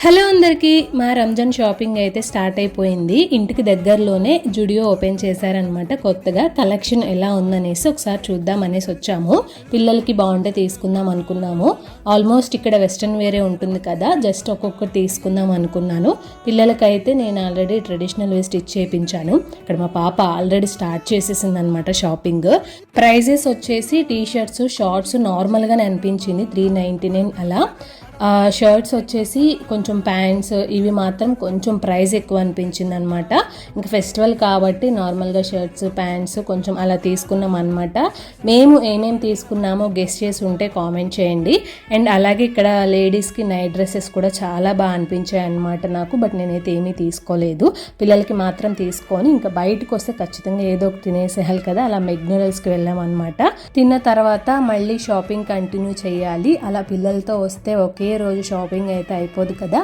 Hello అందరికీ, మా Ramzan shopping అయితే స్టార్ట్ అయిపోయింది. ఇంటికి దగ్గరలోనే జుడియో ఓపెన్ చేశారనమాట. కొత్తగా కలెక్షన్ ఎలా ఉందనేసి ఒకసారి చూద్దాం అనేసి వచ్చాము. పిల్లలకి బాగుంటే తీసుకుందాం అనుకున్నాము. ఆల్మోస్ట్ ఇక్కడ వెస్ట్రన్ వేరే ఉంటుంది కదా, జస్ట్ ఒక్కొక్కటి తీసుకుందాం అనుకున్నాను. పిల్లలకైతే నేను ఆల్రెడీ ట్రెడిషనల్ వేర్ స్టిచ్ చేయించాను. ఇక్కడ మా పాప ఆల్రెడీ స్టార్ట్ చేసేసింది అనమాట షాపింగ్. ప్రైజెస్ వచ్చేసి టీ షర్ట్స్ షార్ట్స్ నార్మల్గానే అనిపించింది, 399 అలా. షర్ట్స్ వచ్చేసి కొంచెం ప్యాంట్స్ ఇవి మాత్రం కొంచెం ప్రైస్ ఎక్కువ అనిపించింది అనమాట. ఇంకా ఫెస్టివల్ కాబట్టి నార్మల్గా షర్ట్స్ ప్యాంట్స్ కొంచెం అలా తీసుకున్నాం అనమాట. మేము ఏమేమి తీసుకున్నామో గెస్ చేసి ఉంటే కామెంట్ చేయండి. అండ్ అలాగే ఇక్కడ లేడీస్కి నైట్ డ్రెస్సెస్ కూడా చాలా బాగా అనిపించాయి అనమాట నాకు. బట్ నేనైతే ఏమీ తీసుకోలేదు, పిల్లలకి మాత్రం తీసుకొని ఇంకా బయటకు వస్తే ఖచ్చితంగా ఏదో ఒకటి తినేసేయాలి కదా, అలా మెక్డొనాల్డ్స్కి వెళ్ళాం అనమాట. తిన్న తర్వాత మళ్ళీ షాపింగ్ కంటిన్యూ చేయాలి. అలా పిల్లలతో వస్తే ఒకే రోజు షాపింగ్ అయితే అయిపోదు కదా.